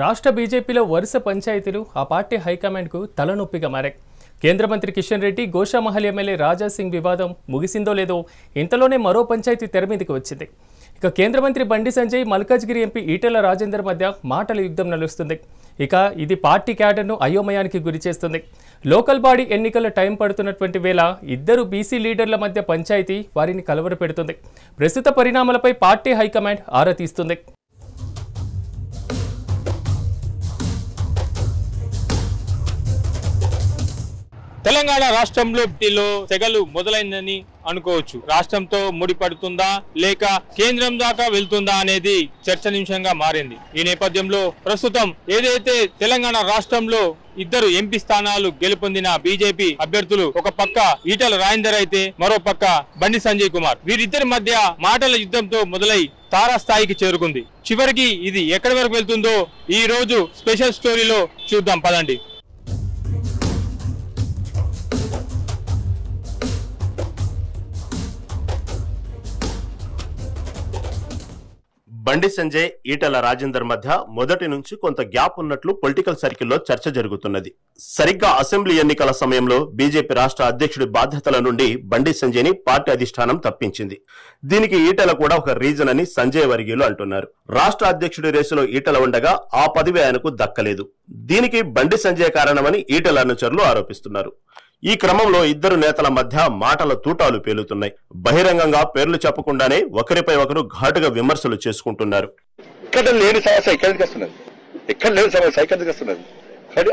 రాష్ట్ర బీజేపీలో వరుస పంచాయతీలు ఆ పార్టీ హైకమాండ్కు తలనొప్పిగా మారాయి. కేంద్ర మంత్రి కిషన్ రెడ్డి గోషామహల్ ఎమ్మెల్యే రాజా సింగ్ వివాదం ముగిసిందో లేదో ఇంతలోనే మరో పంచాయతీ తెరమీదికి వచ్చింది. ఇక కేంద్ర మంత్రి బండి సంజయ్ మల్కాజ్గిరి ఎంపీ ఈటెల రాజేందర్ మధ్య మాటల యుద్ధం నడుస్తుంది. ఇక ఇది పార్టీ క్యాడర్ను అయోమయానికి గురి చేస్తుంది. లోకల్ బాడీ ఎన్నికల టైం పడుతున్నటువంటి వేళ ఇద్దరు బీసీ లీడర్ల మధ్య పంచాయతీ వారిని కలవరపెడుతుంది. ప్రస్తుత పరిణామాలపై పార్టీ హైకమాండ్ ఆరా తీస్తుంది. తెలంగాణ రాష్ట్రంలో తెగలు మొదలైందని అనుకోవచ్చు. రాష్ట్రంతో ముడిపడుతుందా లేక కేంద్రం దాకా వెళ్తుందా అనేది చర్చనీయాంశంగా మారింది. ఈ నేపథ్యంలో ప్రస్తుతం ఏదైతే తెలంగాణ రాష్ట్రంలో ఇద్దరు ఎంపీ స్థానాలు గెలుపొందిన బీజేపీ అభ్యర్థులు ఒక పక్క ఈటెల రాజేందర్ అయితే మరో పక్క బండి సంజయ్ కుమార్, వీరిద్దరి మధ్య మాటల యుద్ధంతో మొదలై తారాస్థాయికి చేరుకుంది. చివరికి ఇది ఎక్కడి వరకు వెళ్తుందో ఈ రోజు స్పెషల్ స్టోరీలో చూద్దాం పదండి. బండి సంజయ్ ఈటెల రాజేందర్ మధ్య మొదటి నుంచి కొంత గ్యాప్ ఉన్నట్లు పొలిటికల్ సర్కిల్లో చర్చ జరుగుతున్నది. సరిగ్గా అసెంబ్లీ ఎన్నికల సమయంలో బీజేపీ రాష్ట్ర అధ్యక్షుడి బాధ్యతల నుండి బండి సంజయ్ ని పార్టీ అధిష్టానం తప్పించింది. దీనికి ఈటెల కూడా ఒక రీజన్ అని సంజయ్ వర్గీయులు అంటున్నారు. రాష్ట్ర అధ్యక్షుడి రేసులో ఈటెల ఉండగా ఆ పదవి ఆయనకు దక్కలేదు. దీనికి బండి సంజయ్ కారణమని ఈటెల అనుచరులు ఆరోపిస్తున్నారు. ఈ క్రమంలో ఇద్దరు నేతల మధ్య మాటల తూటాలు పేలుతున్నాయి. బహిరంగంగా పేర్లు చెప్పకుండానే ఒకరిపై ఒకరు ఘాటుగా విమర్శలు చేసుకుంటున్నారు. ఇక్కడ లేని సమస్య ఎక్కడికి వస్తున్నది, ఎక్కడ లేని సమస్య ఎక్కడికి వస్తున్నది. కానీ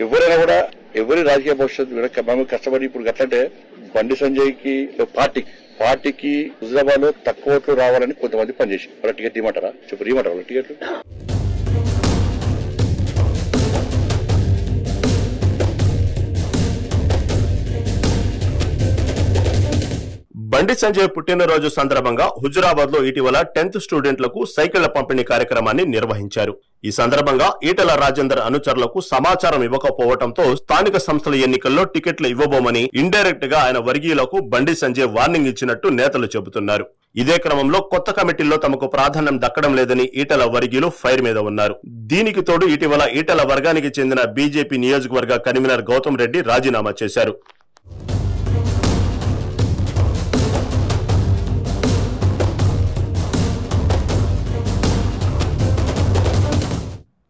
ఎవరైనా కూడా ఎవరి రాజకీయ భవిష్యత్తు కూడా మనం కష్టపడి ఇప్పుడు గట్లంటే బండి సంజయ్ కి పార్టీకి హుజరాబాద్ లో తక్కువ ఓట్లు రావాలని కొంతమంది పనిచేసి వాళ్ళ టికెట్ ఇవ్వమంటారా? చెప్పు ఇవ్వమంటారా వాళ్ళ టికెట్లు? బండి సంజయ్ పుట్టినరోజు సందర్భంగా హుజురాబాద్ లో ఇటీవల 10th స్టూడెంట్లకు సైకిళ్ల పంపిణీ కార్యక్రమాన్ని నిర్వహించారు. ఈ సందర్భంగా ఈటెల రాజేందర్ అనుచరులకు సమాచారం ఇవ్వకపోవడంతో స్థానిక సంస్థల ఎన్నికల్లో టికెట్లు ఇవ్వబోమని ఇండైరెక్ట్ గా ఆయన వర్గీయులకు బండి సంజయ్ వార్నింగ్ ఇచ్చినట్టు నేతలు చెబుతున్నారు. ఇదే క్రమంలో కొత్త కమిటీల్లో తమకు ప్రాధాన్యం దక్కడం లేదని ఈటెల వర్గీయులు ఫైర్ మీద ఉన్నారు. దీనికి తోడు ఇటీవల ఈటెల వర్గానికి చెందిన బీజేపీ నియోజకవర్గ కన్వీనర్ గౌతమ్ రెడ్డి రాజీనామా చేశారు.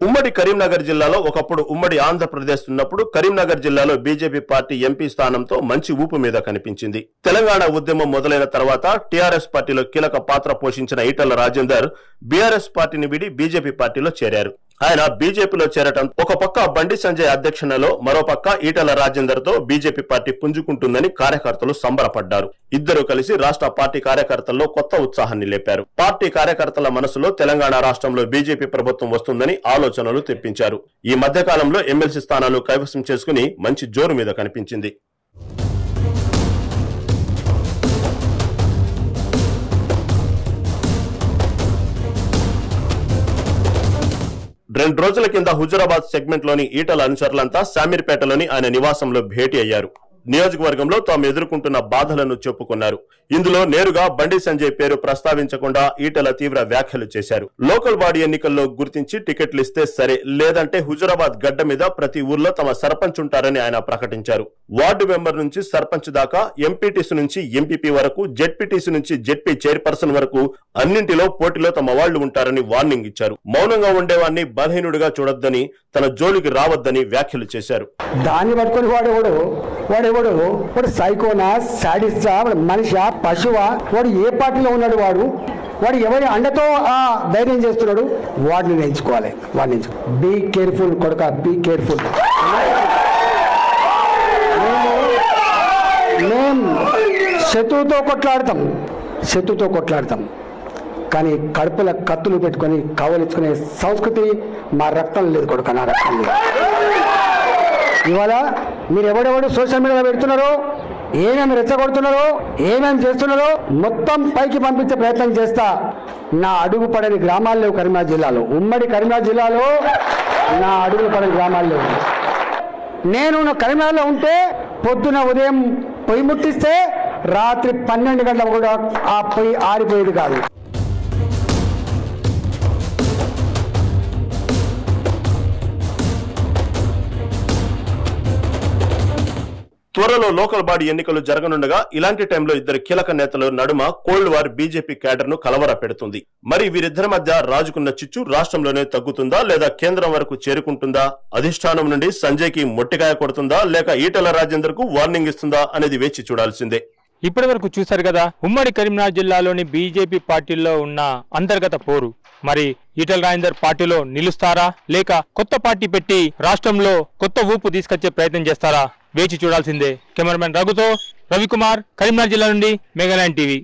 ఉమ్మడి కరీంనగర్ జిల్లాలో ఒకప్పుడు ఉమ్మడి ఆంధ్రప్రదేశ్ ఉన్నప్పుడు కరీంనగర్ జిల్లాలో బీజేపీ పార్టీ ఎంపీ స్థానంతో మంచి ఊపు మీద కనిపించింది. తెలంగాణ ఉద్యమం మొదలైన తర్వాత టీఆర్ఎస్ పార్టీలో కీలక పాత్ర పోషించిన ఈటెల రాజేందర్ బీఆర్ఎస్ పార్టీని వీడి బీజేపీ పార్టీలో చేరారు. ఆయన బీజేపీలో చేరటం ఒక పక్క బండి సంజయ్ అధ్యక్షతలో మరో పక్క ఈటెల రాజేందర్ తో బీజేపీ పార్టీ పుంజుకుంటుందని కార్యకర్తలు సంబరపడ్డారు. ఇద్దరు కలిసి రాష్ట్ర పార్టీ కార్యకర్తల్లో కొత్త ఉత్సాహాన్ని లేపారు. పార్టీ కార్యకర్తల మనసులో తెలంగాణ రాష్ట్రంలో బీజేపీ ప్రభుత్వం వస్తుందని ఆలోచనలు తెప్పించారు. ఈ మధ్య కాలంలో ఎమ్మెల్సీ స్థానాలు కైవసం చేసుకుని మంచి జోరు మీద కనిపించింది. రెండు రోజుల కింద హుజురాబాద్ సెగ్మెంట్ లోని ఈటెల అనుచరులంతా శామీర్పేటలోని ఆయన నివాసంలో భేటీ అయ్యారు. నియోజకవర్గంలో తాము ఎదుర్కొంటున్న బాధలను చెప్పుకున్నారు. ఇందులో నేరుగా బండి సంజయ్ పేరు ప్రస్తావించకుండా ఈటెల తీవ్ర వ్యాఖ్యలు చేశారు. లోకల్ బాడీ ఎన్నికల్లో గుర్తించి టికెట్లు ఇస్తే సరే, లేదంటే హుజురాబాద్ గడ్డ మీద ప్రతి ఊర్లో తమ సర్పంచ్ ఉంటారని ఆయన ప్రకటించారు. వార్డు మెంబర్ నుంచి సర్పంచ్ దాకా, ఎంపీటీసీ నుంచి ఎంపీపీ వరకు, జెడ్పీటీసీ నుంచి జెడ్పీ చైర్పర్సన్ వరకు అన్నింటిలో పోటీలో తమ వాళ్లు ఉంటారని వార్నింగ్ ఇచ్చారు. మౌనంగా ఉండేవాడిని బలహీనుడిగా చూడొద్దని, తన జోలికి రావద్దని వ్యాఖ్యలు చేశారు. దాన్ని పట్టుకుని వాడు సైకోనా, సాడిస్టా, మనిషి, పశువా, వాడు ఏ పార్టీలో ఉన్నాడు, వాడు ఎవరి అండతో ఆ ధైర్యం చేస్తున్నాడు, వాడిని నేర్చుకోవాలి. బీ కేర్ఫుల్ కొడుక, బీ కేర్ఫుల్. మేము శత్రువుతో కొట్లాడతాం కానీ కడుపుల కత్తులు పెట్టుకొని కవలించుకునే సంస్కృతి మా రక్తం లేదు కొడుక, నా రక్తం లేదు. ఇవాళ మీరు ఎవడెవడు సోషల్ మీడియాలో పెడుతున్నారో, ఏమేమి రెచ్చగొడుతున్నారో, ఏమేమి చేస్తున్నారో మొత్తం పైకి పంపించే ప్రయత్నం చేస్తా. నా అడుగు పడని గ్రామాలు లేవు కరీంనగర్ జిల్లాలో. ఉమ్మడి కరీంనగర్ జిల్లాలో నా అడుగు పడని గ్రామాలు లేవు. నేను కరీంనగర్లో ఉంటే పొద్దున ఉదయం పొయ్యి ముట్టిస్తే రాత్రి 12 గంటలకు కూడా ఆ పొయ్యి ఆరిపోయేది కాదు. త్వరలో లోకల్ బాడీ ఎన్నికలు జరగనుండగా ఇలాంటి టైంలో ఇద్దరు కీలక నేతల నడుమ కోల్డ్ వార్ బీజేపీ క్యాడర్ ను కలవర పెడుతుంది. మరి వీరిద్దరి మధ్య రాజుకున్న చిచ్చు రాష్ట్రంలోనే తగ్గుతుందా లేదా కేంద్రం వరకు చేరుకుంటుందా? అధిష్టానం నుండి సంజయ్ కి మొట్టికాయ కొడుతుందా లేక ఈటెల రాజేందర్ కు వార్నింగ్ ఇస్తుందా అనేది వేచి చూడాల్సిందే. ఇప్పటి వరకు చూశారు కదా ఉమ్మడి కరీంనగర్ జిల్లాలోని బీజేపీ పార్టీలో ఉన్న అంతర్గత పోరు. మరి ఈటెల రాజేందర్ పార్టీలో నిలుస్తారా లేక కొత్త పార్టీ పెట్టి రాష్ట్రంలో కొత్త ఊపు తీసుకొచ్చే ప్రయత్నం చేస్తారా? వేచి చూడాల్సిందే. కెమెరామెన్ రఘుతో రవికుమార్, కరీంనగర్ జిల్లా నుండి మెగానైన్ టీవీ.